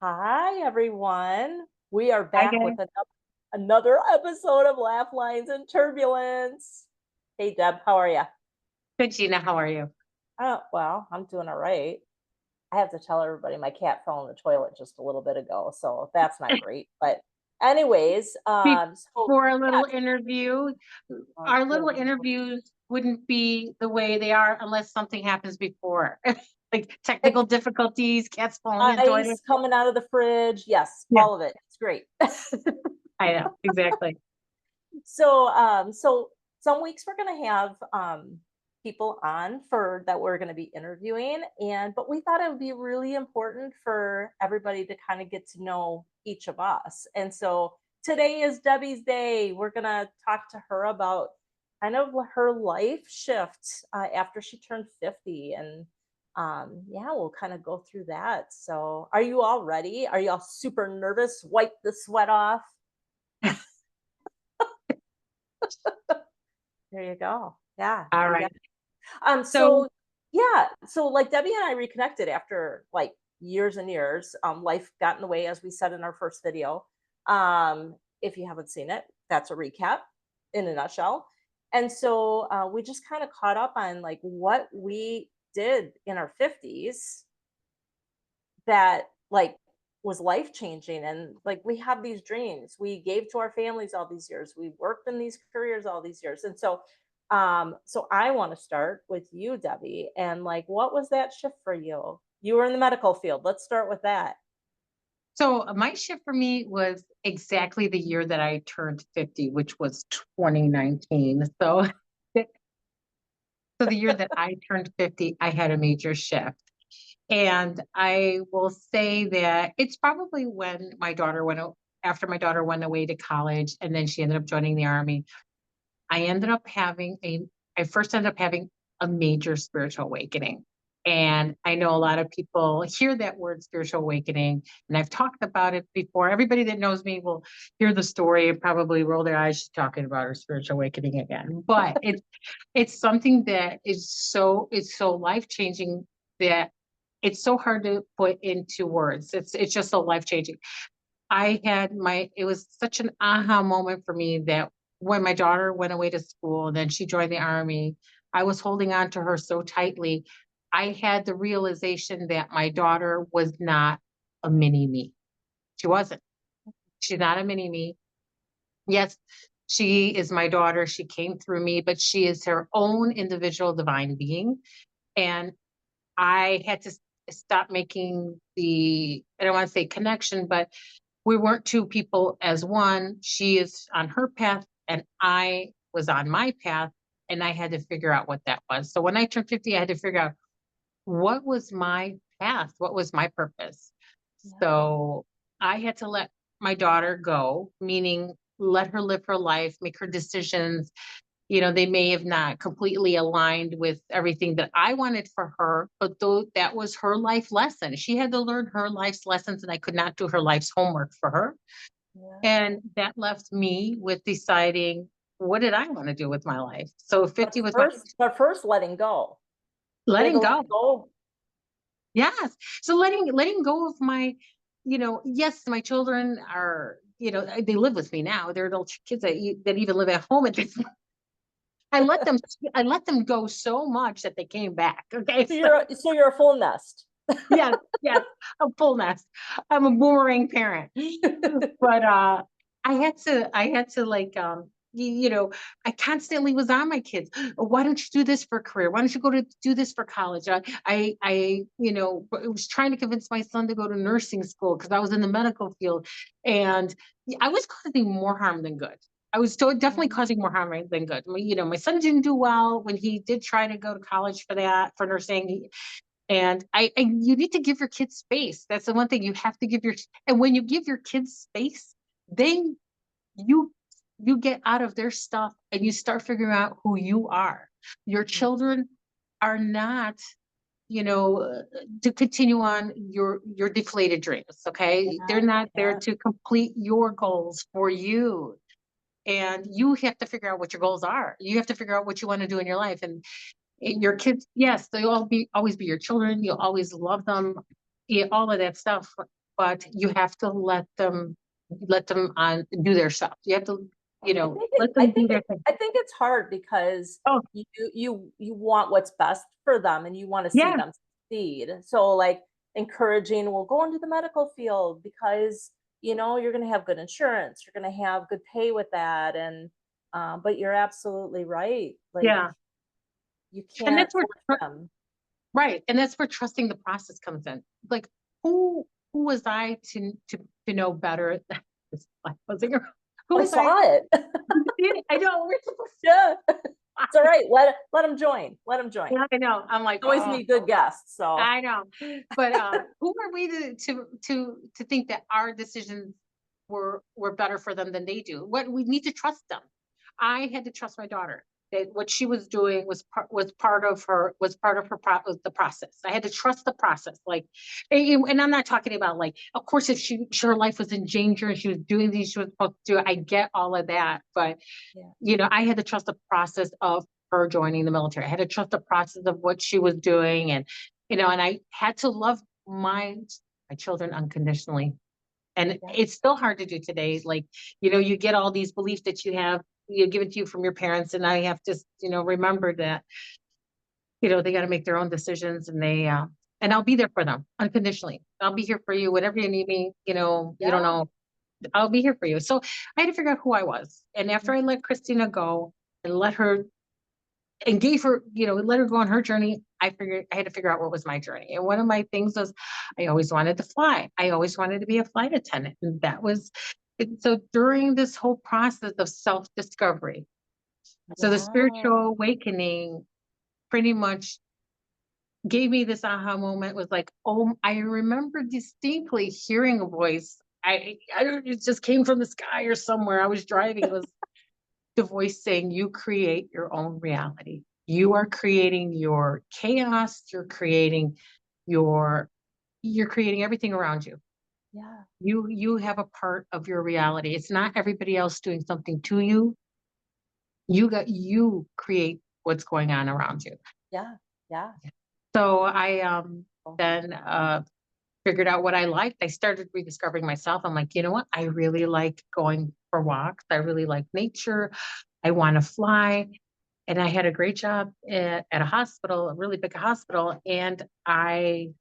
Hi, everyone. We are Hi, back with guys. another episode of Laugh Lines and Turbulence. Hey, Deb, how are you? Good, Gina. How are you? Oh, well, I'm doing all right. I have to tell everybody my cat fell in the toilet just a little bit ago, so that's not great. But, anyways, so Before a yeah, little interview, oh, our good little Lord. interviews wouldn't be the way they are unless something happens before, like technical difficulties, cats falling in toilet. Ice coming out of the fridge. Yes, Yeah, all of it. It's great. I know exactly. So some weeks we're gonna have people on for that we're gonna be interviewing, and but we thought it would be really important for everybody to kind of get to know each of us. And so today is Debbie's day. We're gonna talk to her about kind of her life shift after she turned 50, and yeah, we'll kind of go through that. So are you all ready? Are you all super nervous? Wipe the sweat off. There you go. Yeah, All you got. right. So, So yeah, so like Debbie and I reconnected after like years and years. Life got in the way, as we said in our first video. If you haven't seen it, that's a recap in a nutshell. And so we just kind of caught up on like what we did in our 50s that like was life changing, and like we have these dreams we gave to our families all these years, we worked in these careers all these years. And so so I want to start with you, Debbie, and like what was that shift for you? You were in the medical field. Let's start with that. so my shift for me was exactly the year that I turned 50, which was 2019. So the year that I turned 50, I had a major shift. And I will say that it's probably when after my daughter went away to college and then she ended up joining the army. I ended up having I first ended up having a major spiritual awakening. And I know a lot of people hear that word spiritual awakening, and I've talked about it before. Everybody that knows me will hear the story and probably roll their eyes talking about her spiritual awakening again. But it's something that it's so life changing that it's so hard to put into words. It's just so life changing. It was such an aha moment for me that when my daughter went away to school and then she joined the army, I was holding on to her so tightly. I had the realization that my daughter was not a mini me. She wasn't. She's not a mini me. Yes, she is my daughter. She came through me, but she is her own individual divine being. And I had to stop making I don't want to say connection, but we weren't two people as one. She is on her path and I was on my path, and I had to figure out what that was. So when I turned 50, I had to figure out what was my path? What was my purpose? Yeah. So I had to let my daughter go, meaning let her live her life, make her decisions. They may have not completely aligned with everything that I wanted for her, but though that was her life lesson. She had to learn her life's lessons, and I could not do her life's homework for her. Yeah. And that left me with deciding, what did I want to do with my life? So but 50 was my first but first letting go. You had letting to let go. go. Yes. So letting go of yes, my children are, they live with me now. They're adult kids that even live at home at this. I let them I let them go so much that they came back. Okay. So you're a full nest. Yes, yes, a full nest. I'm a boomerang parent. But I had to like I constantly was on my kids. "Oh, why don't you do this for a career? Why don't you go to do this for college?" I was trying to convince my son to go to nursing school because I was in the medical field, and I was causing more harm than good. I was still definitely Mhm. causing more harm than good. My son didn't do well when he did try to go to college for nursing. And you need to give your kids space. That's the one thing you have to and when you give your kids space, then you you get out of their stuff and you start figuring out who you are. Your children are not, you know, uh, to continue on your deflated dreams. Okay, Yeah, they're not there yeah. to complete your goals for you. And you have to figure out what your goals are. You have to figure out what you want to do in your life. And your kids, yes, they'll always be your children. You'll always love them, yeah, all of that stuff. but you have to let them on do their stuff. You have to, let them do their thing. I think it's hard because Oh, you want what's best for them and you want to see yeah, them succeed. So like encouraging, well, go into the medical field because you're going to have good insurance, you're going to have good pay with that, and but you're absolutely right. Like yeah. you And can't that's where, force them. right. And that's where trusting the process comes in. Like, who, who was I to know better? I wasn't- Who I was I? saw it. I know. We're supposed Yeah, it's all right. Let them join. Let them join. I know. I'm like, Always oh, need good guests. So I know. But who are we to think that our decisions were better for them than they do? What we need to trust them. I had to trust my daughter that what she was doing was the process. I had to trust the process. Like, and I'm not talking about like, of course, if her life was in danger and she was doing these she was supposed to do, I get all of that. But yeah, I had to trust the process of her joining the military. I had to trust the process of what she was doing, and and I had to love my children unconditionally. And yeah, it's still hard to do today. Like, you get all these beliefs that you have, given to you from your parents, and I have to, remember that, they got to make their own decisions, and and yeah, I'll be there for them unconditionally. I'll be here for you, whatever you need me. You don't yeah. know, I'll be here for you. So I had to figure out who I was. And after Mm, I let Christina go and let her and gave her, let her go on her journey, I figured I had to figure out what was my journey. And one of my things was I always wanted to fly. I always wanted to be a flight attendant. And so during this whole process of self-discovery, so the yeah, spiritual awakening pretty much gave me this aha moment, was like, oh, I remember distinctly hearing a voice. I don't know, it just came from the sky or somewhere. I was driving. It was the voice saying, you create your own reality. You are creating your chaos. Your, you're creating everything around you. yeah, You have a part of your reality. It's not everybody else doing something to you. You create what's going on around you. yeah, yeah. So I Oh, then figured out what I liked. I started rediscovering myself. I'm like, you know what? I really like going for walks. I really like nature. I want to fly. And I had a great job at a hospital, a really big hospital. And I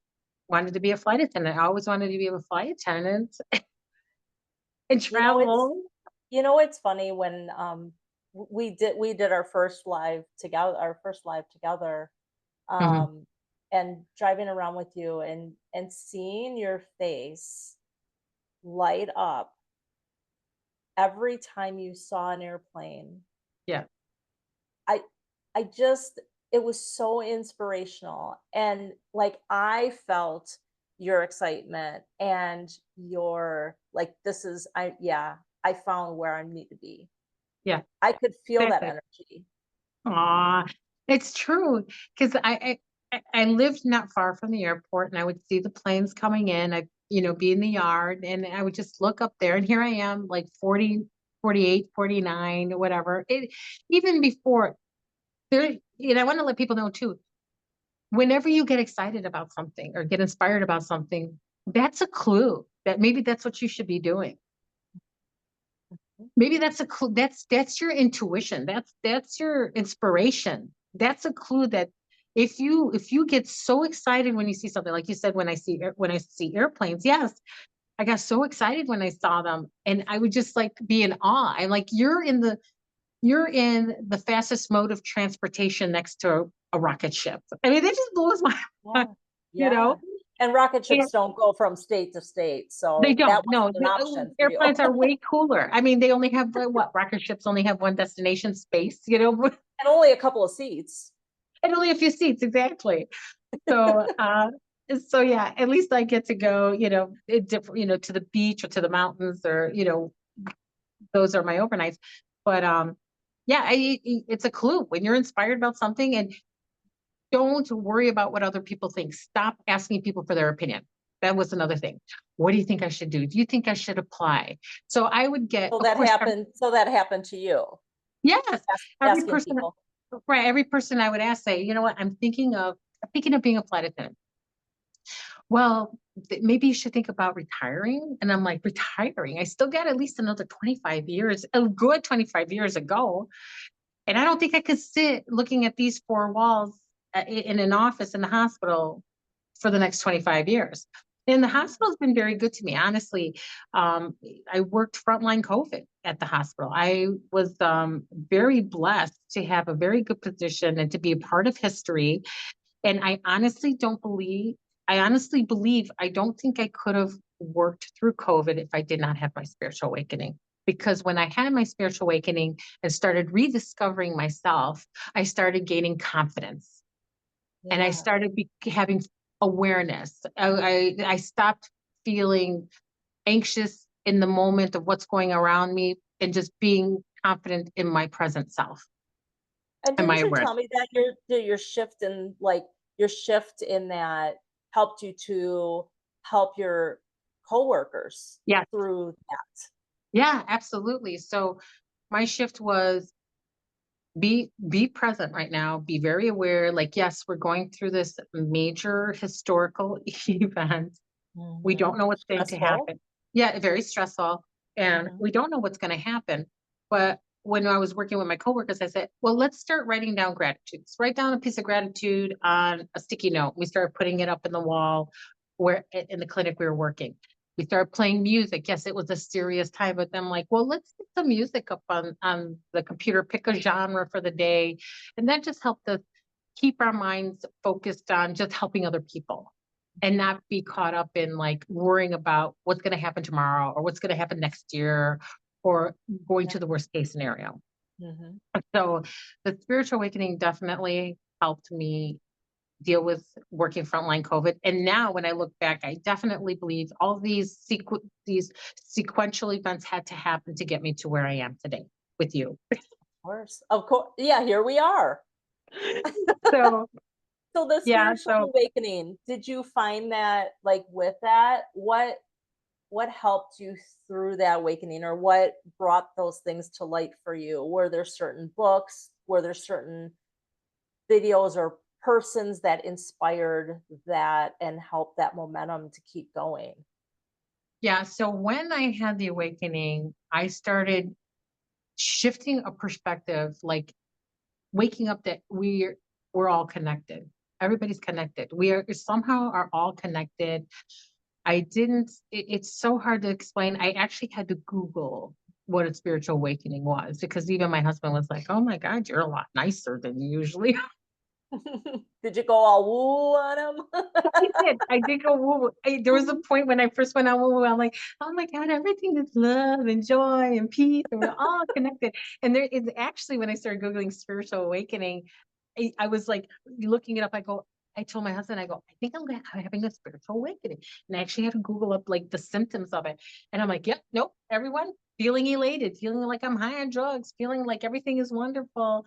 wanted to be a flight attendant. I always wanted to be a flight attendant and it's travel. it's funny when we did our first live together, Mhm. um and driving around with you and seeing your face light up every time you saw an airplane. Yeah. I I just it was so inspirational, and like I felt your excitement and your like this is I yeah, I found where I need to be. Yeah. I could feel that Exactly. energy. Aw, it's true. Because I lived not far from the airport, and I would see the planes coming in. I, be in the yard, and I would just look up there, and here I am, like 40, 48, 49, whatever. Even before there, I want to let people know too, whenever you get excited about something or get inspired about something, that's a clue that maybe that's what you should be doing. Maybe that's a clue. That's your intuition. That's your inspiration. That's a clue that if you get so excited when you see something, like you said, when I see airplanes, yes, I got so excited when I saw them, and I would just like be in awe. I'm like, you're in the fastest mode of transportation next to a rocket ship. I mean, that just blows my mind, Yeah. you know. Yeah. And rocket And ships don't go from state to state, they so that don't. wasn't No, an option for you. airplanes are way cooler. I mean, they only have what rocket ships only have one destination, space. And only a couple of seats. And only a few seats, exactly. So, so yeah, at least I get to go, to the beach or to the mountains, or those are my overnights. But yeah, it's a clue when you're inspired about something, and don't worry about what other people think. Stop asking people for their opinion. That was another thing. What do you think I should do? Do you think I should apply? So I would get, So of that course, happened so that happened to you, yes, every asking person, people. right? Every person I would ask, say, you know what, I'm thinking of being a flight attendant. well, maybe you should think about retiring. And I'm like, retiring? I still got at least another 25 years, a good 25 years ago. And I don't think I could sit looking at these four walls in an office in the hospital for the next 25 years. And the hospital's been very good to me, honestly. Um, I worked frontline COVID at the hospital. I was very blessed to have a very good position and to be a part of history. And I honestly believe, I don't think I could have worked through COVID if I did not have my spiritual awakening. Because when I had my spiritual awakening and started rediscovering myself, I started gaining confidence and I Yeah. started having awareness. I stopped feeling anxious in the moment of what's going around me and just being confident in my present self And and my didn't you awareness. tell me that your shift in that helped you to help your coworkers Yes. through that? Yeah, absolutely. So my shift was be present right now, be very aware. Like, yes, we're going through this major historical event. We don't Mhm. know what's going to Stressful. happen. Yeah, very stressful. And Mhm. we don't know what's going to happen. But when I was working with my coworkers, I said, well, let's start writing down gratitudes. Write down a piece of gratitude on a sticky note. We started putting it up in the wall where in the clinic we were working. We started playing music. Yes, it was a serious time, but then like, well, let's get some music up on the computer, pick a genre for the day. And that just helped us keep our minds focused on just helping other people and not be caught up in like worrying about what's going to happen tomorrow or what's going to happen next year or going Yeah. to the worst case scenario. Mhm. So the spiritual awakening definitely helped me deal with working frontline COVID. And now when I look back, I definitely believe all these sequential events had to happen to get me to where I am today with you. Of course. Yeah, here we are. So So the yeah, spiritual so awakening, did you find that like with that, what helped you through that awakening or what brought those things to light for you? Were there certain books? Were there certain videos or persons that inspired that and helped that momentum to keep going? yeah, so when I had the awakening, I started shifting a perspective, like waking up that we're all connected. Everybody's connected. We are somehow are all connected. It's so hard to explain. I actually had to Google what a spiritual awakening was because even my husband was like, oh my God, you're a lot nicer than you usually are. Did you go all woo on them? I did. I did go woo. There was a point when I first went on woo woo. I'm like, oh my God, everything is love and joy and peace, and we're all connected. And there is actually when I started Googling spiritual awakening, I was like looking it up. I told my husband, I go, I think I'm having a spiritual awakening. And I actually had to Google up like the symptoms of it. And I'm like, yep, nope, everyone feeling elated, feeling like I'm high on drugs, feeling like everything is wonderful.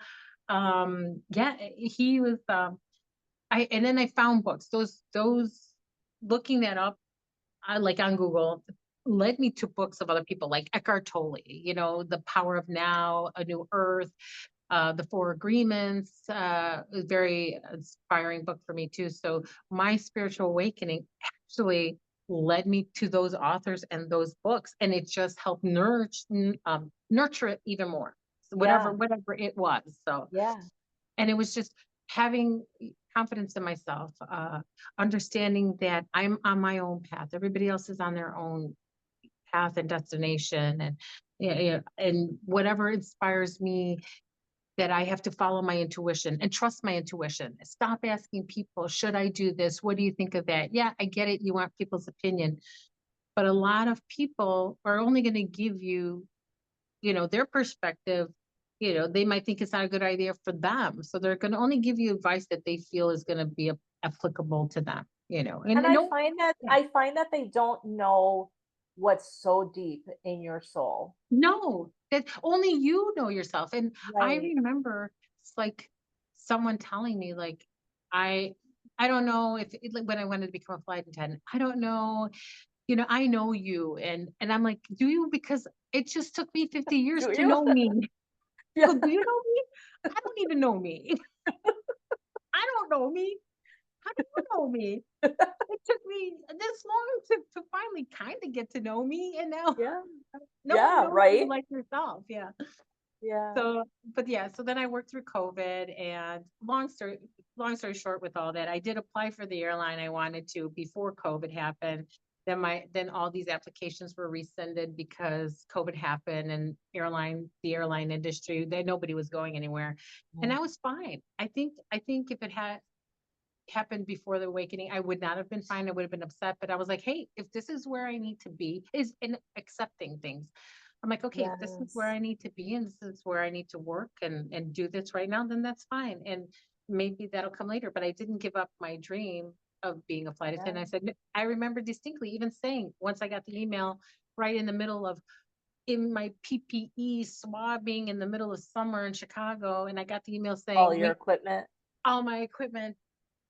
Yeah, he was and then I found books. Those looking that up, like on Google, led me to books of other people like Eckhart Tolle, The Power of Now, A New Earth, The Four Agreements, a very inspiring book for me too. So my spiritual awakening actually led me to those authors and those books, and it just helped nurture it even more. So Yeah, whatever it was. So yeah. and it was just having confidence in myself, understanding that I'm on my own path. Everybody else is on their own path and destination, and yeah, and whatever inspires me, that I have to follow my intuition and trust my intuition. Stop asking people, should I do this? What do you think of that? Yeah, I get it. You want people's opinion, but a lot of people are only going to give you their perspective. They might think it's not a good idea for them. So they're going to only give you advice that they feel is going to be applicable to them, And and no, yeah, I find that they don't know what's so deep in your soul. no, that only you know yourself. And I Right. remember it's like someone telling me like, I, I don't know if like when I wanted to become a flight attendant, I don't know, I know you. And I'm like, do you? Because it just took me 50 years Do to you? know me. Yeah. Go, do you know me? I don't even know me. I don't know me. How do you know me? It took me this long to finally kind of get to know me, and now Yeah. no one Yeah, knows you right? like yourself. Yeah. Yeah. So, but yeah, so then I worked through COVID, and long story short, with all that, I did apply for the airline I wanted to before COVID happened. Then all these applications were rescinded because COVID happened, and the airline industry, that nobody was going anywhere. And Mm. I was fine. I think if it had happened before the awakening, I would not have been fine. I would have been upset. But I was like, hey, if this is where I need to be, is in accepting things. I'm like, okay, if this is where Yes. I need to be and this is where I need to work and do this right now, then that's fine. And maybe that'll come later. But I didn't give up my dream of being a flight Yeah. attendant. I said, I remember distinctly even saying, once I got the email right in the middle of in my PPE swabbing in the middle of summer in Chicago, and I got the email All saying, your equipment. all my equipment,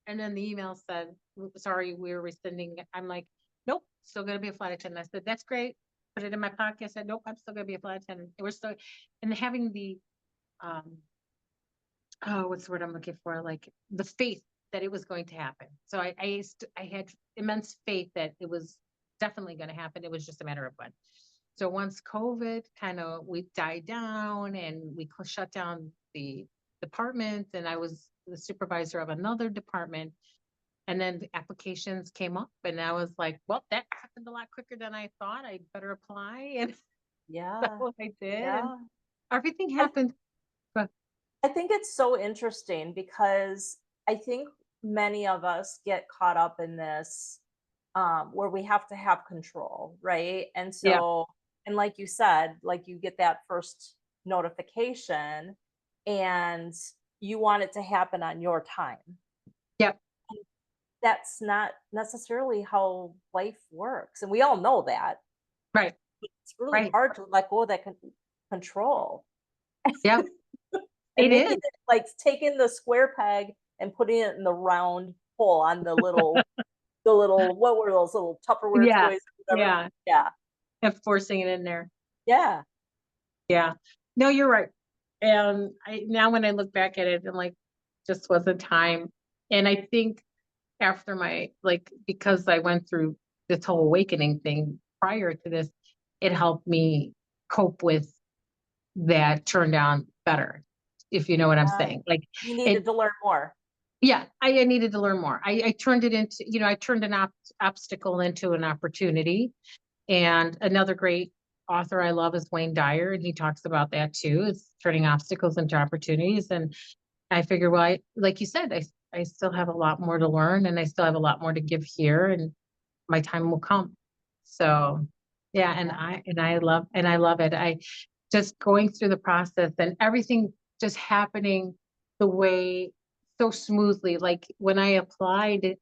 and then the email said, sorry, we're rescinding it." I'm like, nope, still gonna be a flight attendant. I said, that's great. Put it in my pocket. I said, nope, I'm still gonna be a flight attendant. And we're still, and having the, um, oh, what's the word I'm looking for? Like the faith that it was going to happen. So I had immense faith that it was definitely going to happen. It was just a matter of when. So once COVID kind of we died down and we shut down the department, and I was the supervisor of another department, and then the applications came up, and I was like, well, that happened a lot quicker than I thought. I'd better apply. And Yeah. so I did, and Yeah. everything I happened. But I think it's so interesting because I think many of us get caught up in this, where we have to have control, right? And yeah, so, and like you said, like you get that first notification and you want it to happen on your time. yeah, That's not necessarily how life works. And we all know that. right, It's really right. hard to let go of that control Yeah, and it making is. it like taking the square peg and putting it in the round hole on the little what were those little Tupperware Yeah, toys or whatever? yeah, Yeah. and forcing it in there. Yeah. Yeah. No, you're right. And I now when I look back at it, I'm like, just wasn't time. And I think after my like because I went through this whole awakening thing prior to this, it helped me cope with that turn down better, if you know what I'm Yeah. saying. Like You it needed to learn more. yeah, I needed to learn more. I turned it into, I turned an obstacle into an opportunity. And another great author I love is Wayne Dyer, and he talks about that too. It's turning obstacles into opportunities. And I figure, well, like you said, I still have a lot more to learn, and I still have a lot more to give here, and my time will come. So, yeah, and I love it. I just going through the process and everything just happening the way so smoothly. Like when I applied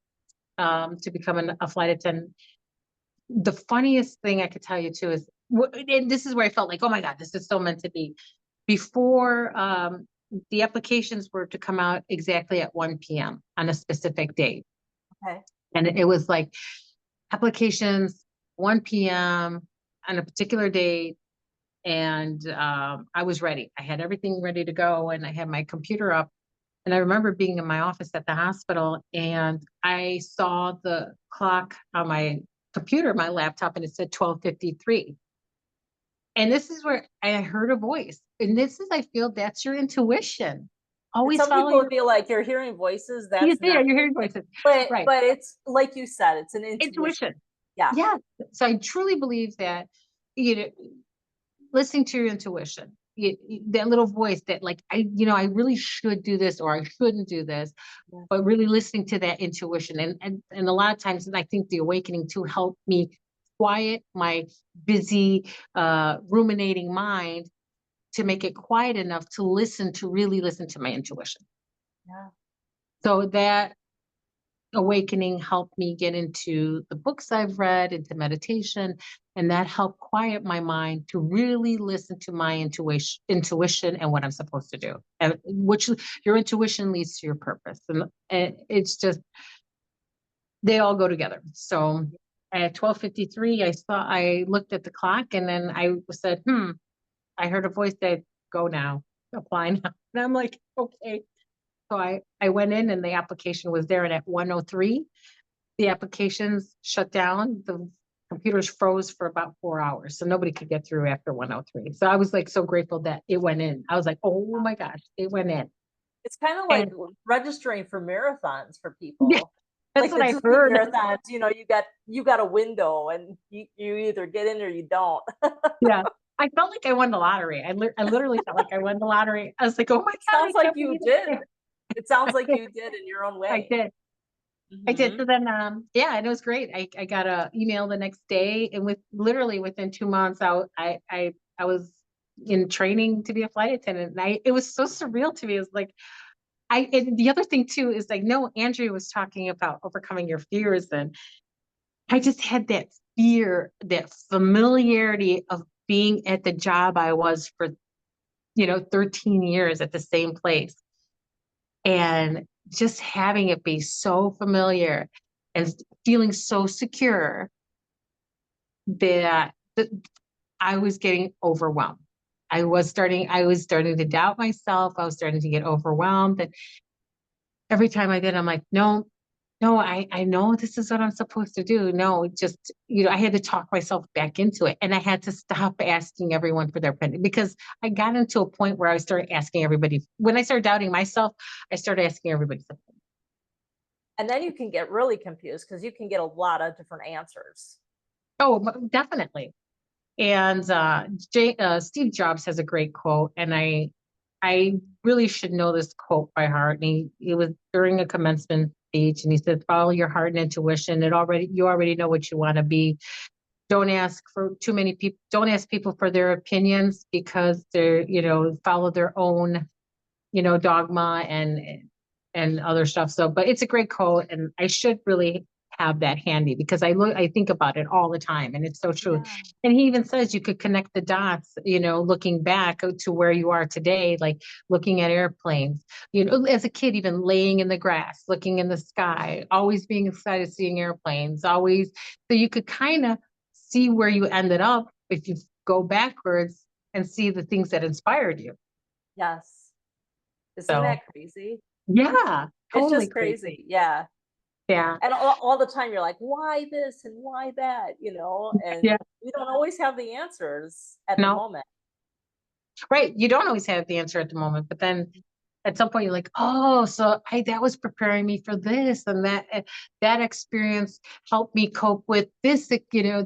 to become a flight attendant, the funniest thing I could tell you too is, and this is where I felt like, oh my God, this is so meant to be. Before the applications were to come out exactly at 1 p.m. on a specific date. Okay. And it was like applications 1 p.m. on a particular date. And I was ready. I had everything ready to go, and I had my computer up. And I remember being in my office at the hospital, and I saw the clock on my computer, my laptop, and it said 12:53. And this is where I heard a voice. And this is, I feel that's your intuition. And Always some follow people your would be like, "You're hearing voices." you That's see not, you're hearing voices. but Right. it's like you said, it's an intuition. Intuition. Yeah. Yeah. So I truly believe that, you know, listening to your intuition, that little voice that like, I really should do this or I shouldn't do this, Yeah. but really listening to that intuition. And a lot of times, and I think the awakening to help me quiet my busy, ruminating mind to make it quiet enough to really listen to my intuition. Yeah. So that awakening helped me get into the books I've read, into meditation, and that helped quiet my mind to really listen to my intuition and what I'm supposed to do. And which your intuition leads to your purpose. And it's just they all go together. So at 12:53, I looked at the clock, and then I said, I heard a voice say, go now, apply now. And I'm like, okay. So I went in, and the application was there, and at 1:03, the applications shut down, the computers froze for about 4 hours. So nobody could get through after 103. So I was like so grateful that it went in. I was like, oh my gosh, it went in. It's kind of like And registering for marathons for yeah, people. that's Like what the I Disney heard. marathons, you got a window and you either get in or you don't. Yeah. I felt like I won the lottery. I literally felt like I won the lottery. I was like, oh my It God, I sounds like can't you believe did. it. It sounds I like did. you did in your own I way. did. I did. So Mhm. then, yeah, and it was great. I got a email the next day, and with literally within 2 months, I was in training to be a flight attendant. And it was so surreal to me. It was like, and the other thing too is like, no, Andrea was talking about overcoming your fears. And I just had that fear, that familiarity of being at the job I was for, 13 years at the same place. And just having it be so familiar and feeling so secure that I was getting overwhelmed. I was starting to doubt myself. I was starting to get overwhelmed. And every time I did, I'm like, no, no, I know this is what I'm supposed to do. No, just, I had to talk myself back into it. And I had to stop asking everyone for their opinion because I got into a point where I started asking everybody. When I started doubting myself, I started asking everybody something. And then you can get really confused because you can get a lot of different answers. Oh, definitely. And Steve Jobs has a great quote, and I really should know this quote by heart. And it was during a commencement speech, and he said, "Follow your heart and intuition. You already know what you want to be. Don't ask for too many people. Don't ask people for their opinions because follow their own dogma and other stuff." So, but it's a great quote, and I should really have that handy because I think about it all the time, and it's so true. Yeah. And he even says you could connect the dots, looking back to where you are today, like looking at airplanes, as a kid, even laying in the grass, looking in the sky, always being excited seeing airplanes, always. So you could kind of see where you ended up if you go backwards and see the things that inspired you. Yes. Isn't So that crazy? yeah, It's totally just crazy. crazy. Yeah. Yeah, And all the time you're like, why this and why that, yeah. and we don't always have the answers at the No, moment. right. You don't always have the answer at the moment, but then at some point you're like, oh, so that was preparing me for this, and that experience helped me cope with this,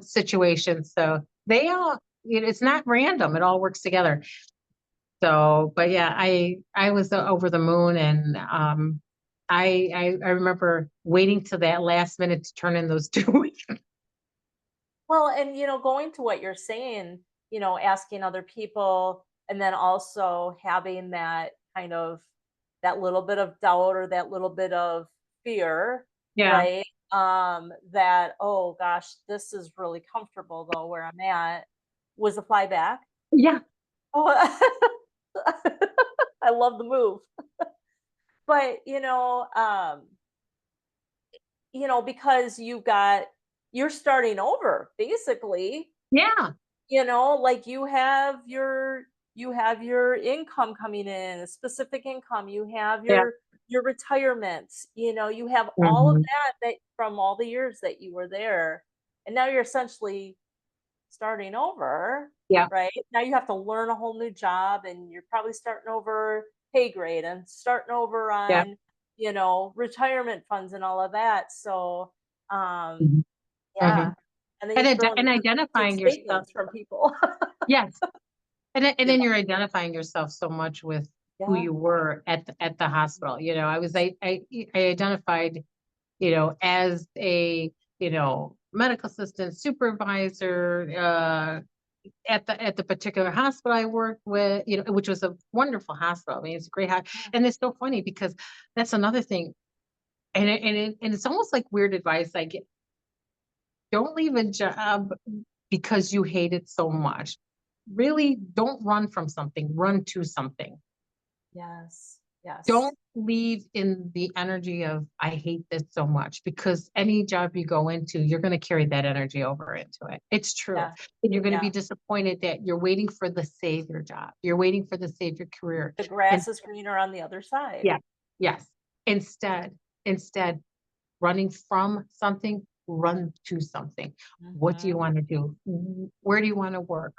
situation. So they all, it's not random. It all works together. So, but yeah, I was over the moon, and I remember waiting to that last minute to turn in those 2 weeks. Well, and going to what you're saying, asking other people and then also having that kind of that little bit of doubt or that little bit of fear, Yeah, right? That, oh gosh, this is really comfortable though where I'm at, was a fly back. yeah, Oh, I love the move. But, because you're starting over basically. yeah, Like you have your income coming in, a specific income, you have yeah. your retirement, you have all of Mhm. that from all the years that you were there. And now you're essentially starting over, Yeah, right? Now you have to learn a whole new job and you're probably starting over pay grade and starting over yeah. on, retirement funds and all of that. So, Mhm. yeah. Mhm. And then And you throw in and the conflicting identifying yourself. statements from people. Yes. And Yeah. then you're identifying yourself so much with who Yeah. you were at the hospital. I identified, as a, medical assistant supervisor, at the particular hospital I worked with, which was a wonderful hospital. I mean, it's a great hospital. Yeah. And it's so funny because that's another thing. And it's almost like weird advice I get. Don't leave a job because you hate it so much. Really, don't run from something, run to something. Yes. Yes. Don't leave in the energy of, I hate this so much, because any job you go into, you're going to carry that energy over into it. It's true. Yeah. And you're going to Yeah. be disappointed that you're waiting for the savior job. You're waiting for the savior career. The And grass is greener on the other side. yeah, yes. Instead, instead, running from something, run to something. What do you Mhm. want to do? Where do you want to work?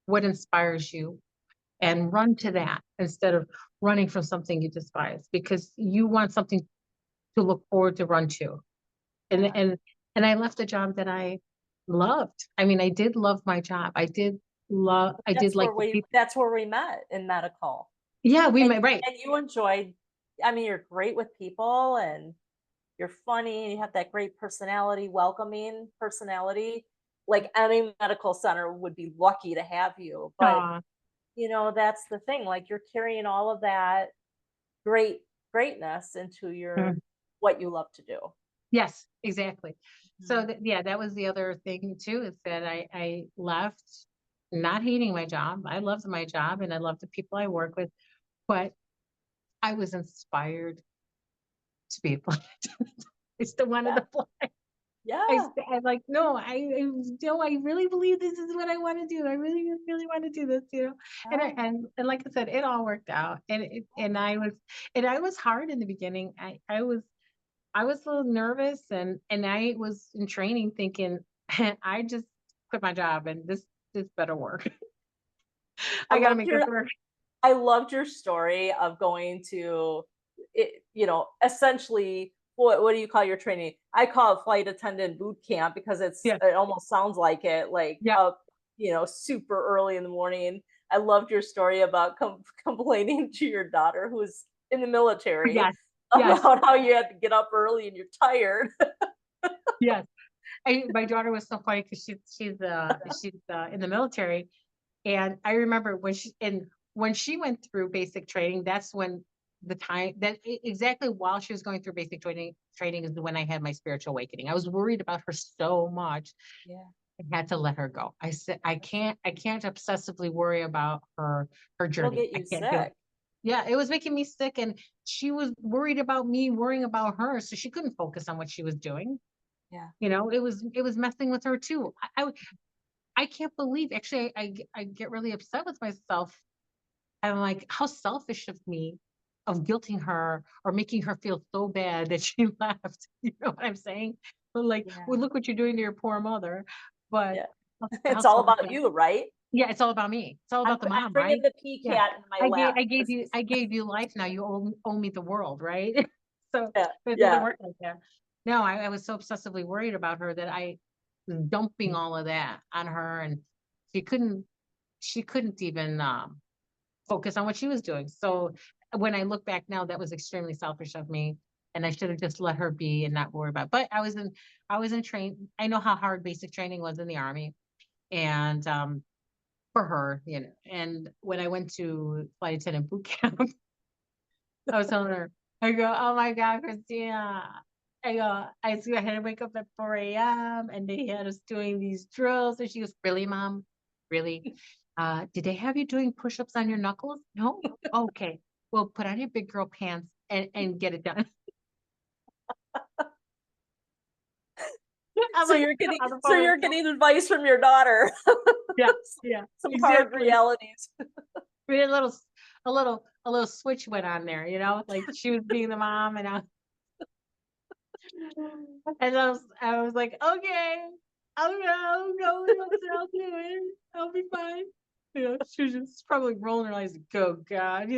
What inspires you? And run to that instead of running from something you despise, because you want something to look forward to run to. And Yeah. and and I left a job that I loved. I mean, I did love my job. I did like the people. That's where we met, in medical. Yeah, we And met, right. and you enjoyed, I mean, you're great with people, and you're funny, and you have that great personality, welcoming personality. Like, any medical center would be lucky to have you, but, Aw, that's the thing, like, you're carrying all of that greatness into your mm, what you love to do. yes, exactly. So Mhm. that, yeah, that was the other thing too, is that I left not hating my job. I loved my job and I loved the people I work with, but I was inspired to be a flight attendant. I still wanted Yeah, to fly. yeah, I'm like, no, no, I really believe this is what I want to do. I really, really want to do this, yeah. And like I said, it all worked out. And I was hard in the beginning. I was a little nervous, and I was in training thinking, I just quit my job and this better work. I I got to loved make this your work. I loved your story of going to it, essentially, what do you call your training? I call it flight attendant boot camp because Yeah, it almost sounds like it, like yeah, up, super early in the morning. I loved your story about complaining to your daughter who's in the military yes, yes, about how you had to get up early and you're tired. yes. My daughter was so funny because she's in the military. And I remember when she went through basic training, that's when the time that exactly while she was going through basic training is when I had my spiritual awakening. I was worried about her so much. Yeah, I had to let her go. I said, I can't obsessively worry about her it'll journey. get I you can't do it. sick. Yeah, it was making me sick, and she was worried about me worrying about her, so she couldn't focus on what she was doing. Yeah. It was messing with her too. I can't believe, actually, I get really upset with myself. I'm like, how selfish of me of guilting her or making her feel so bad that she left. You know what I'm saying? But like, well, Yeah. look what you're doing to your poor mother. But Yeah. how It's all selfish. about you, right? Yeah, it's all about me. It's all about the I'm mom, bringing right? the Yeah. PCAT into my lap. This is I gave you life. Now you owe me the world, right? So Yeah, it doesn't yeah, work like that. No, I was so obsessively worried about her that I was dumping all of that on her, and she couldn't she couldn't even focus on what she was doing. So when I look back now, that was extremely selfish of me. And I should have just let her be and not worry about it. But I was in train. I know how hard basic training was in the army. And for her, and when I went to flight attendant boot camp, I was telling her, I go, oh my God, Christina. I had to wake up at 4 a.m. and they had us doing these drills. And she goes, really, mom? Really? Did they have you doing push-ups on your knuckles? No? Okay. Well, put on your big girl pants and get it done. I'm so like, you're getting on the so phone. you're getting advice from your daughter. Yeah, yeah, Some hard exactly. realities. We had a little switch went on there, like she was being the mom and and I was like, okay, I'll go with what I'll do it. I'll be fine. She was just probably rolling her eyes, like, oh God,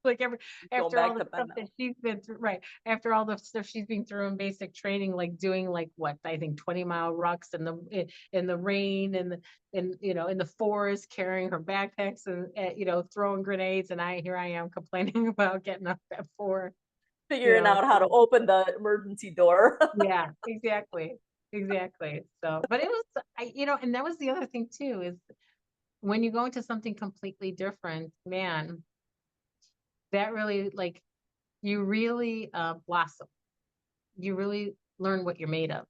like Going after all back the to bed stuff that now. she's been through, right? After all the stuff she's been through in basic training, like doing like what I think 20-mile rucks in the rain and in the forest, carrying her backpacks and throwing grenades, and here I am complaining about getting up at 4, Figuring out how to so open the emergency door. yeah, exactly. Exactly. So, but it was, and that was the other thing too, is when you go into something completely different, man, that really like you really blossom. You really learn what you're made of.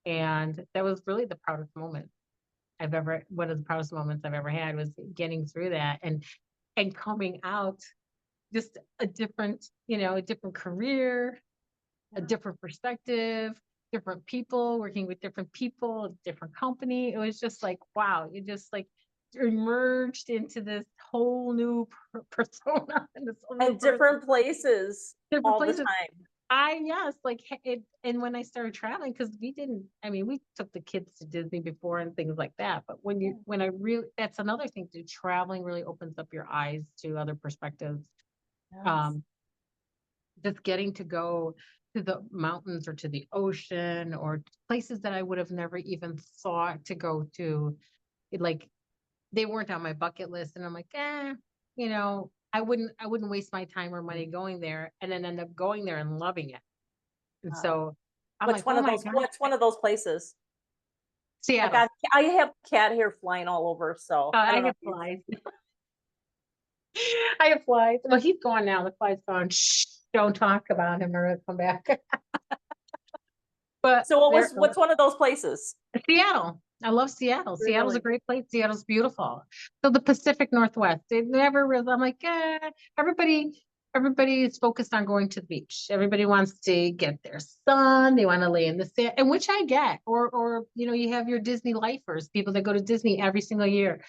And that was really the proudest moment one of the proudest moments I've ever had was getting through that and coming out just a different career, a Yeah. different perspective, different people, working with different people, different company. It was just like, wow, you just like emerged into this whole new persona and this whole new And person, different places different all the places. time. yes, like it, and when I started traveling, because we didn't, I mean, we took the kids to Disney before and things like that. But Yeah. when I really, that's another thing too, traveling really opens up your eyes to other perspectives. Yes. Um, just getting to go to the mountains or to the ocean or places that I would have never even thought to go to. Like they weren't on my bucket list, and I'm like, I wouldn't waste my time or money going there, and then end up going there and loving it. And Uh, so I'm like, oh my God, what's one of those places? Like Seattle. I have cat hair flying all over, so I I don't know have if you. flies. I have flies. Well, he's gone now. The fly's gone. Shh, don't talk about him or he'll come back. But So there, what's one of those places? Seattle. I love Seattle. Seattle's a Really? great place. Seattle's beautiful. So the Pacific Northwest, it never really, I'm like, everybody is focused on going to the beach. Everybody wants to get their sun. They want to lay in the sand, and which I get. Or, you have your Disney lifers, people that go to Disney every single year.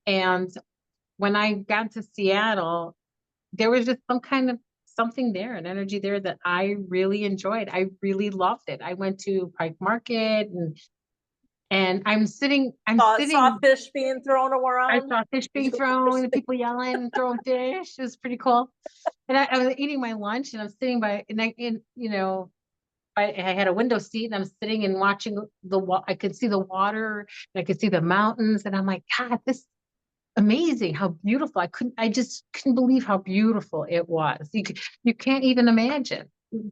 And when I got to Seattle, there was just some kind of something there, an energy there that I really enjoyed. I really loved it. I went to Pike Market and I'm Saw sitting, fish being thrown I around. saw fish Did you being go to the thrown fish and thing? people yelling and throwing fish. It was pretty cool. And I was eating my lunch and I'm sitting by, I had a window seat and I'm sitting and watching I could see the water and I could see the mountains. And I'm like, God, this is amazing. How beautiful. I just couldn't believe how beautiful it was. You can't even imagine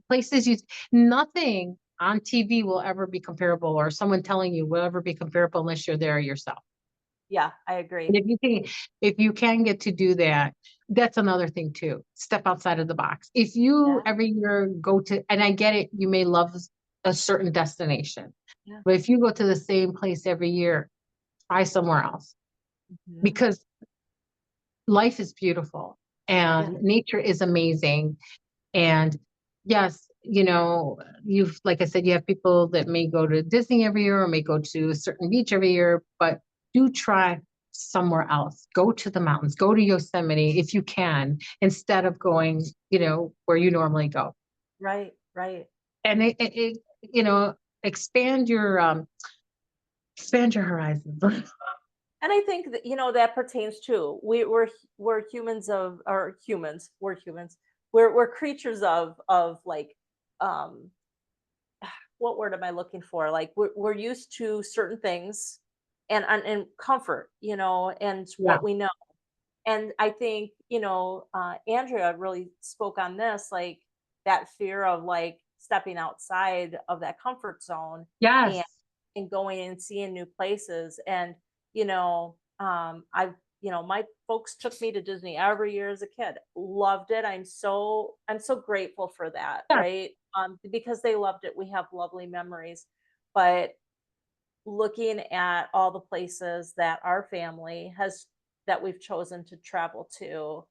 places nothing on TV will ever be comparable, or someone telling you will ever be comparable unless you're there yourself. Yeah, I And agree. if you can get to do that, that's another thing too. Step outside of the box. If you Yeah, every year go to, and I get it, you may love a certain destination, yeah. but if you go to the same place every year, try somewhere else Mhm. because life is beautiful Yeah, and nature is amazing. And yes, like I said, you have people that may go to Disney every year or may go to a certain beach every year, but do try somewhere else. Go to the mountains, go to Yosemite if you can, instead of going, where you normally go. right, right. And you know, expand your horizons. And I think that, that pertains to we're humans of or humans. We're humans. We're creatures of like um what word am I looking for? Like we're used to certain things and comfort, and Yeah. what we know. And I think, Andrea really spoke on this, like that fear of like stepping outside of that comfort zone and Yes. going and seeing new places. And, my folks took me to Disney every year as a kid. Loved it. I'm so grateful for that, Yeah. right? Because they loved it. We have lovely memories. But looking at all the places that our family has that we've chosen to travel to,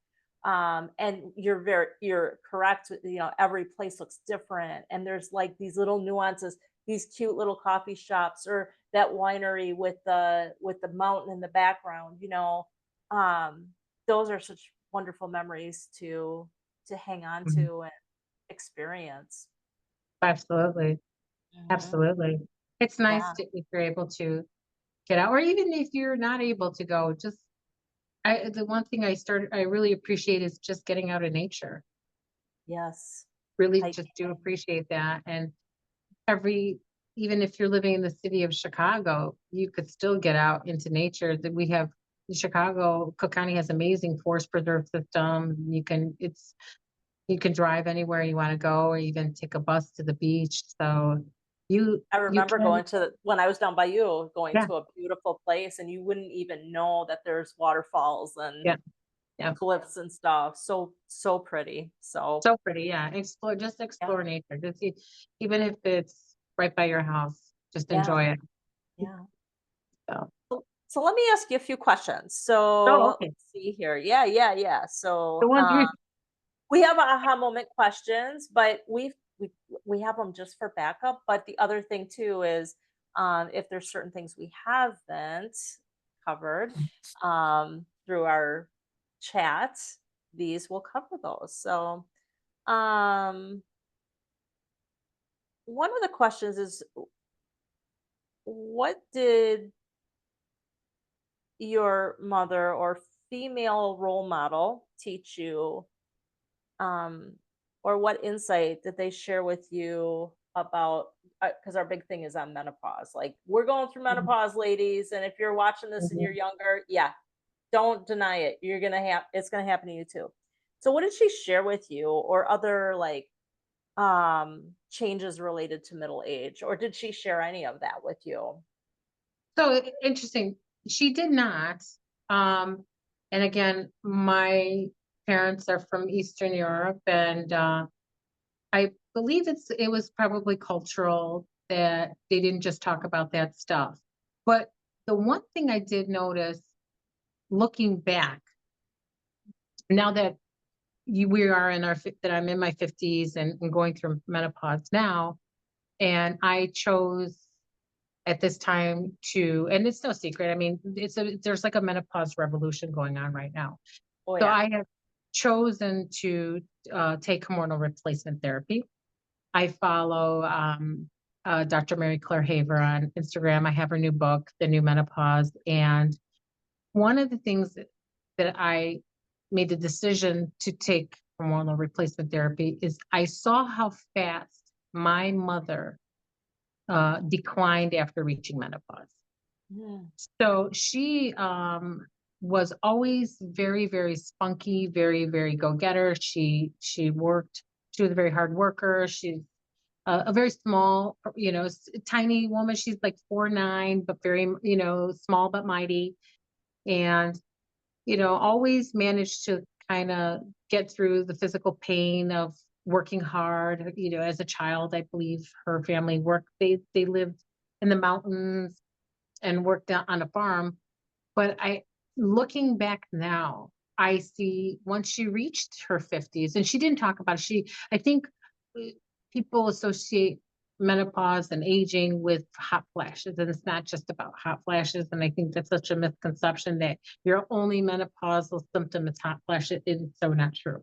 and you're correct, every place looks different and there's like these little nuances, these cute little coffee shops or that winery with the mountain in the background, um those are such wonderful memories to hang on Mhm. to and experience. Absolutely. Mhm. Absolutely. It's nice Yeah. to, if you're able to get out, or even if you're not able to go, the one thing I really appreciate is just getting out in nature. Yes. Really just do Hiking. appreciate that. And every, even if you're living in the city of Chicago, you could still get out into nature. That we have Chicago, Cook County has amazing forest preserve system. You can drive anywhere you want to go, or even take a bus to the beach. So I you remember can, going when I was down by you, going yeah, to a beautiful place, and you wouldn't even know that there's waterfalls and yeah, yeah. cliffs and stuff. So, so pretty. So, So pretty, yeah. Just yeah, explore nature. Even if it's right by your house, just yeah, enjoy it. yeah. So, So let me ask you a few questions. oh, So okay. let's see here. Yeah, yeah, yeah. The So one you, we have aha moment questions, but we have them just for backup. But the other thing too is, if there's certain things we haven't covered through our chat, these will cover those. So, um, one of the questions is, what did your mother or female role model teach you, um, or what insight did they share with you about, because our big thing is on menopause. Like, we're going through Mhm, menopause, ladies, and if you're watching this and you're mhm. younger, yeah, don't deny it. You're gonna have It's gonna happen to you too. So what did she share with you, or other like changes related to middle age, or did she share any of that with you? So interesting. She did not. Um, and again, my parents are from Eastern Europe, and I believe it was probably cultural that they didn't just talk about that stuff. But the one thing I did notice looking back, now that we are in that I'm in my 50s and going through menopause now, and I chose at this time to, and it's no secret. I mean, there's like a menopause revolution going on right now. Oh So yeah. I have chosen to take hormonal replacement therapy. I follow Dr. Mary Claire Haver on Instagram. I have her new book, The New Menopause. And one of the things that I made the decision to take hormonal replacement therapy is I saw how fast my mother declined after reaching menopause. Mm, So she was always very, very spunky, very, very go-getter. She worked. She was a very hard worker. She's a very small, tiny woman. She's like 4'9", but very, small but mighty, and always managed to kind of get through the physical pain of working hard. As a child, I believe her family worked. They lived in the mountains and worked on a farm. But looking back now, I see once she reached her 50s, and she didn't talk about it, I think uh, people associate menopause and aging with hot flashes, and it's not just about hot flashes. And I think that's such a misconception that your only menopausal symptom is hot flashes. It is so not true.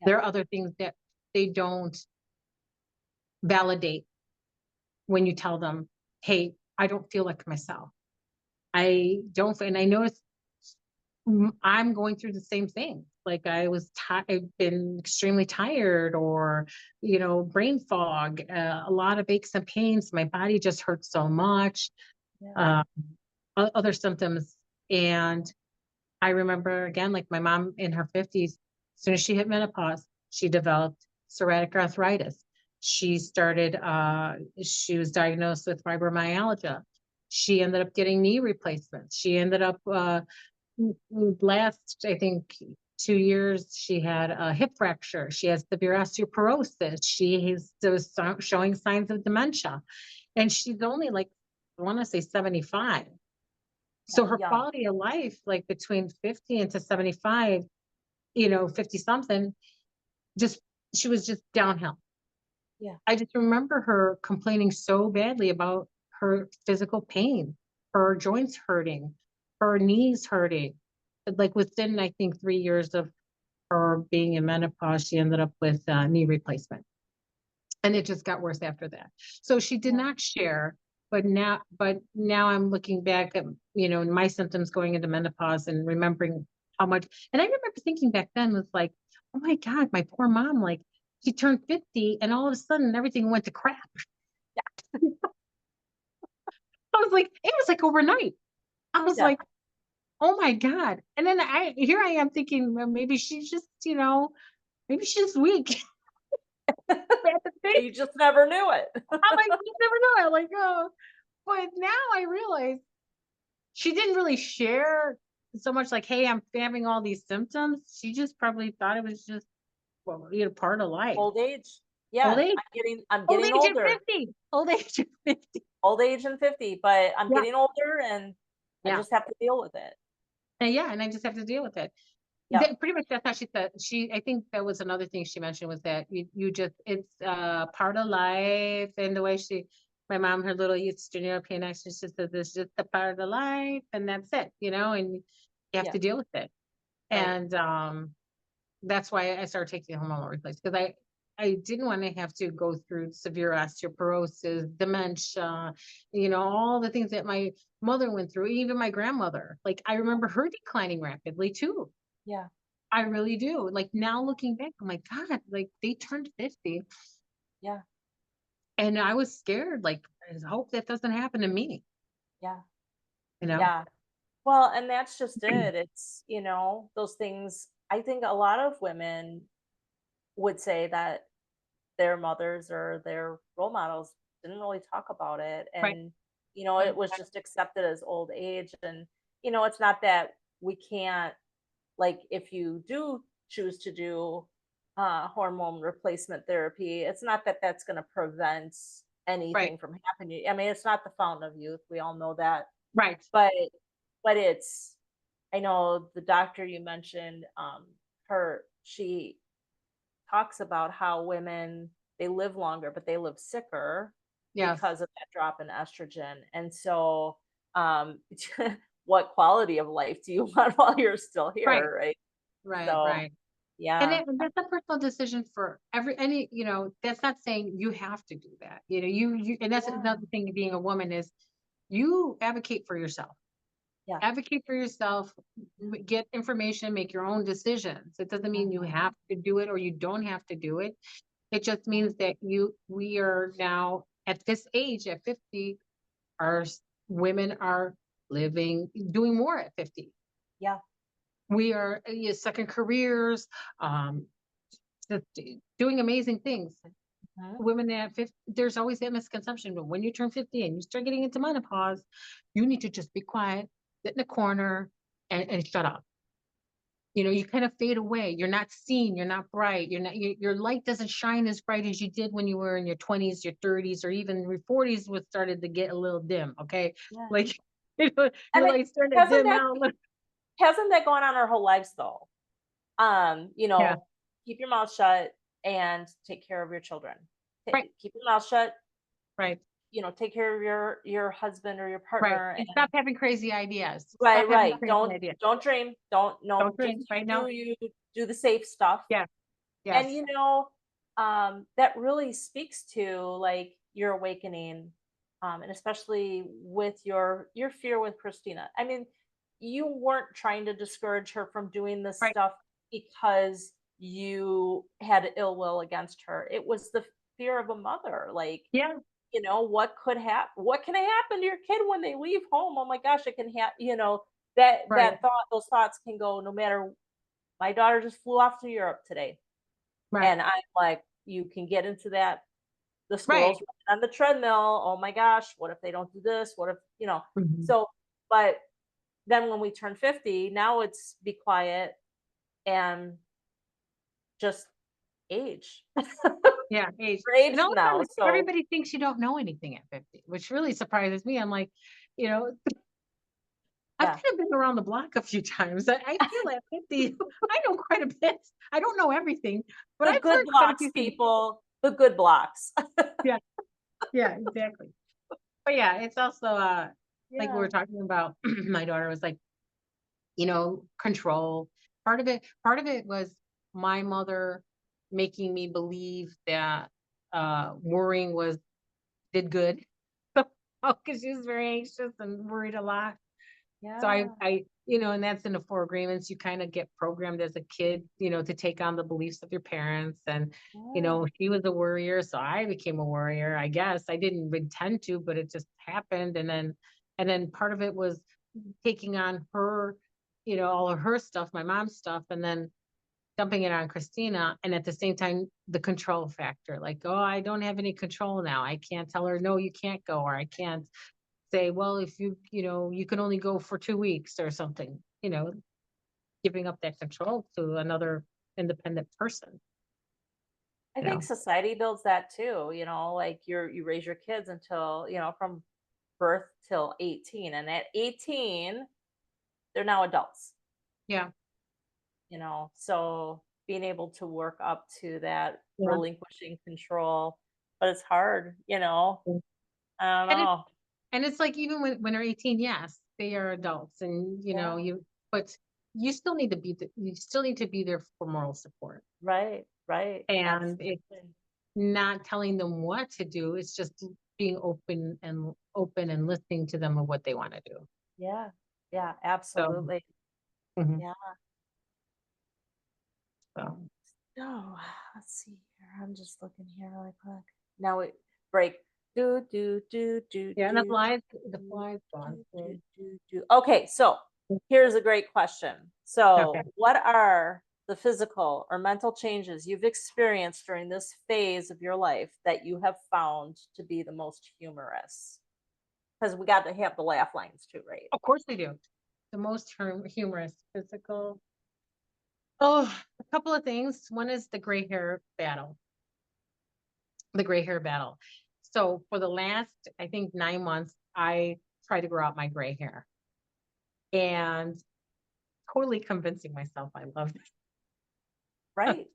yeah. There are other things that they don't validate when you tell them, hey, I don't feel like myself. I don't, and I notice I'm going through the same thing. Like I've been extremely tired, or, brain fog, a lot of aches and pains. My body just hurts so much, Yeah. uh, other symptoms. And I remember again, like my mom in her 50s, as soon as she hit menopause, she developed psoriatic arthritis. She was diagnosed with fibromyalgia. She ended up getting knee replacements. She ended up, last, I think, 2 years, she had a hip fracture. She has severe osteoporosis. Was showing signs of dementia. And she's only like, I want to say 75. Yeah, So her young. quality of life, like between 50 and to 75, 50 something, just, she was just downhill. Yeah. I just remember her complaining so badly about her physical pain, her joints hurting, her knees hurting. Like within, I think, 3 years of her being in menopause, she ended up with knee replacement, and it just got worse after that. So she did Yeah. not share. But now I'm looking back at my symptoms going into menopause and remembering how much. And I remember thinking back then was like, oh my God, my poor mom, like she turned 50 and all of a sudden everything went to crap. I was like, it was like overnight. I was Yeah. like, oh my God. And then I am thinking, well, maybe she's just, maybe she's weak. At the same, You just never knew it. I'm like, you never know. I'm like, oh, but now I realize she didn't really share so much like, hey, I'm having all these symptoms. She just probably thought it was just, well, part of life. Old age. Old Yeah, age, I'm old getting age at older. 50, old age at 50. Old age and 50, but I'm Yeah. getting older and I Yeah. just have to deal with it. And yeah. And I just have to deal with it. Yep. Pretty much that's how she said. I think that was another thing she mentioned was that you just, it's part of life. And the way my mom, her little Eastern European accent, she said, this is just a part of the life and that's it, and you have Yeah. to deal with it. Right. And that's why I started taking hormonal replacement, because I didn't want to have to go through severe osteoporosis, dementia, all the things that my mother went through, even my grandmother. Like I remember her declining rapidly too. Yeah. I really do. Like now looking back, I'm like, God, like they turned 50 Yeah. and I was scared. Like, I hope that doesn't happen to me, Yeah. you know? Yeah. Well, and that's just it. It's, those things. I think a lot of women would say that their mothers or their role models didn't really talk about it. Right. And, it Right. was just accepted as old age. And, it's not that we can't, like, if you do choose to do hormone replacement therapy, it's not that that's going to prevent Right. anything from happening. I mean, it's not the fountain of youth. We all know that. Right. But, it's, I know the doctor you mentioned, she talks about how women, they live longer, but they live sicker Yes. because of that drop in estrogen. And so, um, what quality of life do you want while you're still Right. here, right? Right. So, Right. And yeah, and that's a personal decision for that's not saying you have to do that. And that's yeah, another thing of being a woman is you advocate for yourself. yeah, Advocate for yourself, get information, make your own decisions. It doesn't mean you mhm, have to do it or you don't have to do it. It just yeah, means that we are now at this age at 50, women are doing more at 50. yeah, We are second careers, um, doing amazing things. mhm, Women at 50, there's always that misconception, but when you turn 50 and you start getting into menopause, you need to just be quiet, sit in the corner and shut up. You kind of fade away. You're not seen, you're not bright, your light doesn't shine as bright as you did when you were in your 20s, your 30s, or even your 40s was started to get a little dim. Okay. yeah. Like And your light started to hasn't dim that out. hasn't that gone on our whole lives though? Yeah. Keep your mouth shut and take care of your children. Right. Keep your mouth shut, Right. take care of your husband or your Right. partner. And stop having crazy ideas. Right, Stop having right. crazy Don't ideas. don't dream. Don't no, Don't just drink right you now. do you, do the safe stuff. Yeah. And Yes. that really speaks to like your awakening, and especially with your fear with Christina. I mean, you weren't trying to discourage her from doing this Right. stuff because you had ill will against her. It was the fear of a mother. Like, Yeah. what could happen? What can happen to your kid when they leave home? Oh my gosh, it can happen. That Right. those thoughts can go no matter. My daughter just flew off to Europe today, Right. and I'm like, you can get into that. The Right. squirrels running on the treadmill. Oh my gosh, what if they don't do this? What if Mhm. So, but then when we turn 50, now it's be quiet and just age. Yeah, age. We're And aged all of a now, sudden, so everybody thinks you don't know anything at 50, which really surprises me. I'm like, you know, I've yeah. kind of been around the block a few times. I feel at 50, I know quite a bit. I don't know everything, but The I've good learned quite a blocks, few things. people, the good blocks. Yeah, yeah, exactly. But yeah, it's also like we were Yeah. talking about, my daughter was like, control. Part of it was my mother making me believe that worrying was did good. Because she was very anxious and worried a lot. So Yeah. and that's in the four agreements. You kind of get programmed as a kid, to take on the beliefs of your parents. And, Yeah. she was a worrier. So I became a worrier, I guess. I didn't intend to, but it just happened. And then part of it was taking on her, all of her stuff, my mom's stuff, and then dumping it on Christina. And at the same time, the control factor, like, oh, I don't have any control now. I can't tell her, no, you can't go, or I can't say, well, if you can only go for 2 weeks or something, giving up that control to another independent person, I you think know? society builds that too, like you raise your kids until, from birth till 18. And at 18, they're now adults, Yeah. So being able to work up to that Yeah. relinquishing control, but it's hard, Mm. I don't And it's know. and it's like even when they're 18, yes, they are adults and Yeah, but you still need to be there for moral support. right. Right. And it's Absolutely. not telling them what to do. It's just being open and listening to them of what they want to do. Yeah. Yeah, So, absolutely. mhm, Yeah. so No, let's see here. I'm just looking here really quick. Now we break. Do do do do yeah, and do the do fly's gone. do do So, do. Okay, so here's a great question. okay. So, what are the physical or mental changes you've experienced during this phase of your life that you have found to be the most humorous? Because we got to have the laugh lines too, right? Of course they do. The most humorous physical. Oh, a couple of things. One is the gray hair battle. The gray hair battle. So for the last, I think 9 months, I tried to grow out my gray hair and totally convincing myself I love it. Right.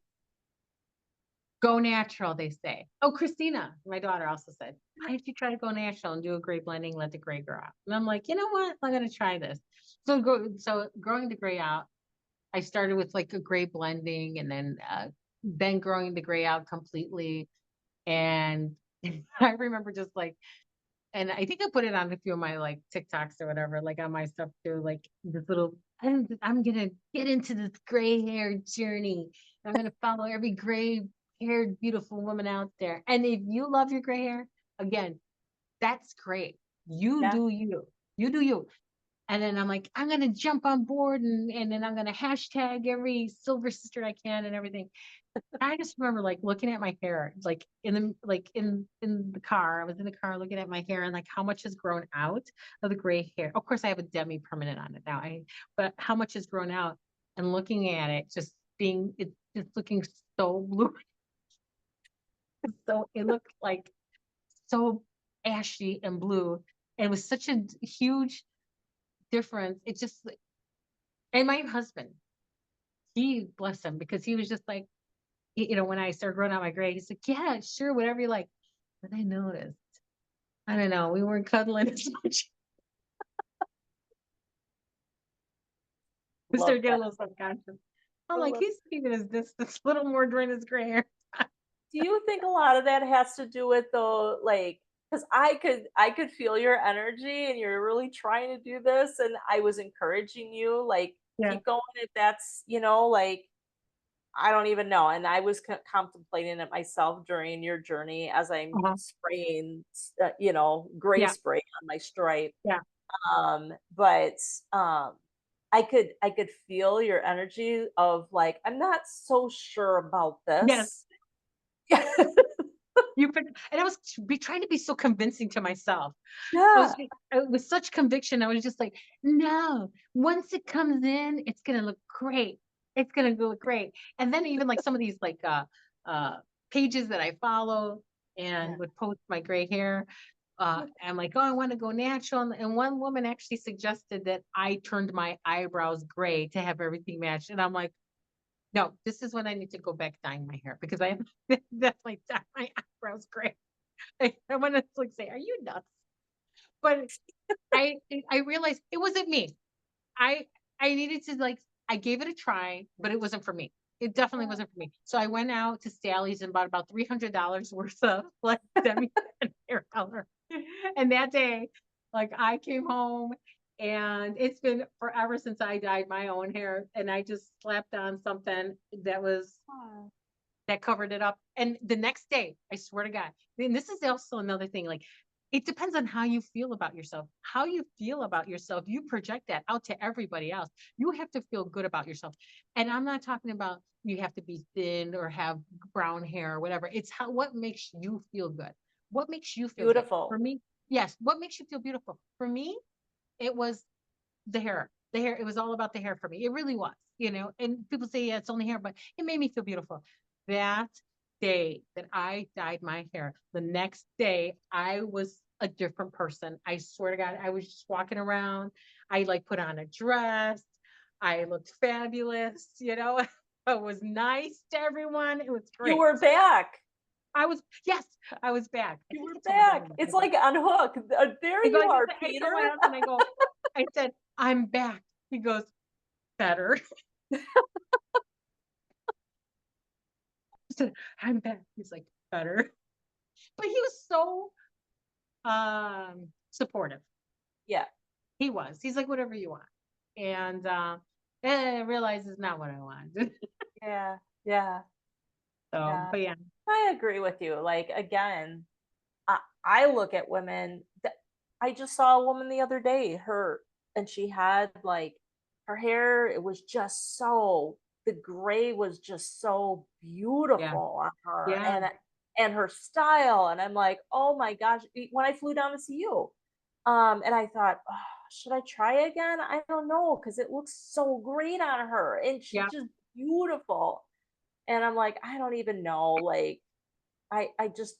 Go natural, they say. Oh, Christina, my daughter also said, why don't you try to go natural and do a gray blending, let the gray grow out? And I'm like, you know what? I'm gonna try this. So growing the gray out, I started with like a gray blending and then growing the gray out completely. And I remember just like, and I think I put it on a few of my like TikToks or whatever, like on my stuff too, like this little, I'm gonna get into this gray hair journey. I'm gonna follow every gray haired beautiful woman out there. And if you love your gray hair, again, that's great. You Yeah. do you. You do you. And then I'm like, I'm gonna jump on board and then I'm gonna hashtag every silver sister I can and everything. I just remember like looking at my hair, like in the car. I was in the car looking at my hair and like how much has grown out of the gray hair. Of course, I have a demi permanent on it now. But how much has grown out and looking at it, it's just looking so blue. So it looked like so ashy and blue. And it was such a huge difference. It just and my husband, he bless him because he was just like, when I started growing out my gray, he's like, yeah, sure, whatever you like. But I noticed, I don't know, we weren't cuddling as much. We Love started getting that. a little subconscious. I'm I like, love. he's keeping his distance a little more during his gray hair. Do you think a lot of that has to do with though, like, because I could feel your energy and you're really trying to do this, and I was encouraging you, like, Yeah. keep going if that's, like, I don't even know. And I was contemplating it myself during your journey as I'm Uh-huh. spraying, gray Yeah. spray on my stripe. Yeah. But um, I could feel your energy of like, I'm not so sure about Yes. this. And I was trying to be so convincing to myself. Yeah. With such conviction, I was just like, no, once it comes in, it's gonna look great. It's gonna look great. And then even like some of these like uh pages that I follow Yeah. and would post my gray hair. I'm like, oh, I want to go natural. And one woman actually suggested that I turned my eyebrows gray to have everything matched. And I'm like, no, this is when I need to go back dyeing my hair because I have definitely dyed my eyebrows gray. I want to like say, are you nuts? But I I realized it wasn't me. I I needed to like I gave it a try, but it wasn't for me. It definitely wasn't for me. So I went out to Sally's and bought about $300 worth of like demi hair color. And that day, like I came home and it's been forever since I dyed my own hair. And I just slapped on something Oh, that covered it up. And the next day, I swear to God, and this is also another thing, like it depends on how you feel about yourself. How you feel about yourself, you project that out to everybody else. You have to feel good about yourself. And I'm not talking about you have to be thin or have brown hair or whatever. It's what makes you feel good. What makes you feel good? For beautiful. me, yes, what makes you feel beautiful? For me, it was the hair. The hair, it was all about the hair for me. It really was. And people say, yeah, it's only hair, but it made me feel beautiful. That day that I dyed my hair, the next day I was a different person. I swear to God, I was just walking around. I like put on a dress. I looked fabulous. I was nice to everyone. It was You great. were back. Yes, I was back. I You think were I told my back. husband, It's like on Hook. There you are, I told my Peter. husband, I said, I'm back. He goes, better. I said, I'm back. He's like, better. But he was so supportive. Yeah. He was. He's like, whatever you want. And I realized it's not what I want. Yeah. Yeah. So, Yeah. but yeah, I agree with you. Like again, I look at women that I just saw a woman the other day, her and she had like her hair, it was just so the gray was just so yeah, beautiful on her yeah, and her style. And I'm like, oh my gosh, when I flew down to see you. And I thought, oh, should I try again? I don't know, because it looks so great on her and she's yeah. just beautiful. And I'm like, I don't even know. Like, I just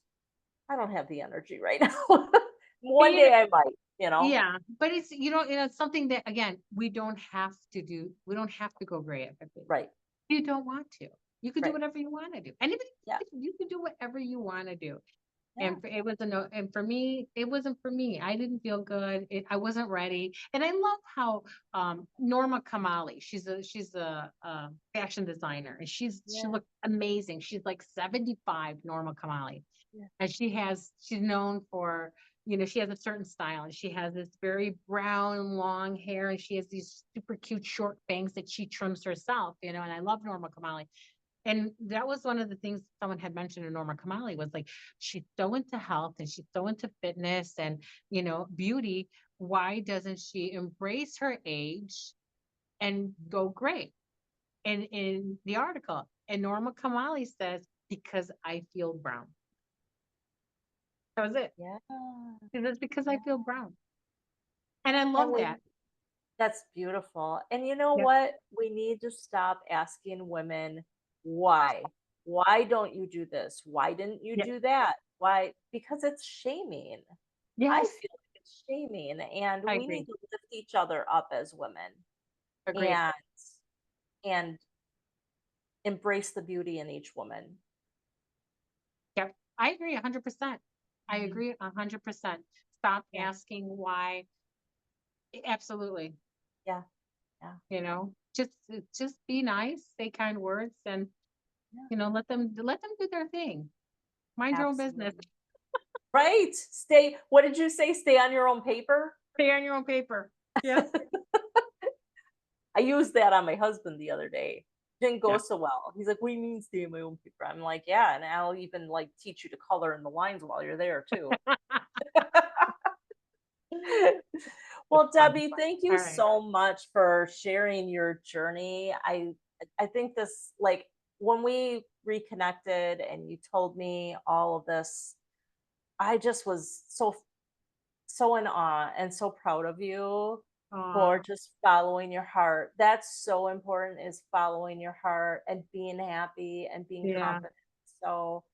I don't have the energy right now. But One day I might, you know? yeah, but it's it's something that again we don't have to do. We don't have to go gray at 50. Right, You don't want to. You could do right. whatever you want to do. Anybody, Yeah, you could do whatever you want to do. yeah, And it was a no. And for me, it wasn't for me. I didn't feel good. I wasn't ready. And I love how Norma Kamali. She's a fashion designer, and she yeah, looked amazing. She's like 75, Norma Kamali, yeah, and she's known for she has a certain style, and she has this very brown long hair, and she has these super cute short bangs that she trims herself. And I love Norma Kamali. And that was one of the things someone had mentioned in Norma Kamali was like, she's so into health and she's so into fitness and, beauty. Why doesn't she embrace her age and go gray? And in the article, and Norma Kamali says, because I feel brown. That was it. yeah, It was because I yeah. feel brown. And I And love we that. that's beautiful. And you know Yeah. what? We need to stop asking women why. Why don't you do this? Why didn't you Yeah. do that? Why? Because it's shaming. I Yes. feel like it's shaming, and I we need agree. to lift each other up as women Agreed. and and embrace the beauty in each woman. Yep. I agree 100%. I Mhm. agree 100%. Stop Yeah, asking why. Absolutely. yeah, yeah, Just be nice, say kind words, and yeah. let them do their thing. Mind your own business. Absolutely. Right. Stay what did you say? Stay on your own paper? Stay on your own paper. Yes. I used that on my husband the other day. Didn't go Yeah. so well. He's like, "What do you mean stay on my own paper?" I'm like, "Yeah, and I'll even, like, teach you to color in the lines while you're there too." It's Well, fun. Debbie, thank you All right. so much for sharing your journey. I think this like when we reconnected and you told me all of this, I just was so in awe and so proud of you for Aw. just following your heart. That's so important is following your heart and being happy and being Yeah. confident. So,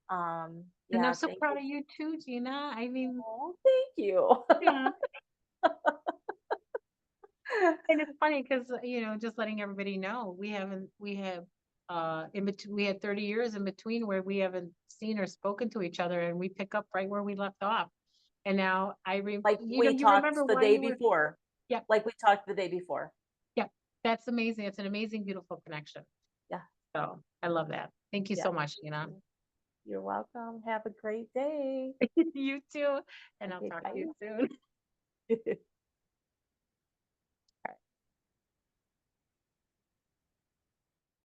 And I'm yeah, so thank proud you. of you too, Gina. I mean, Oh, thank you. yeah. And it's funny because, just letting everybody know, we had 30 years in between where we haven't seen or spoken to each other, and we pick up right where we left off. And now Like we you talked remember the why day you were, before. yep, Like we talked the day before. yep. That's amazing. It's an amazing, beautiful connection. Yeah, So I love that. Thank you yeah. so much, Me Gina. too. You're welcome. Have a great day. You too. And I'll Okay, talk to you bye. soon.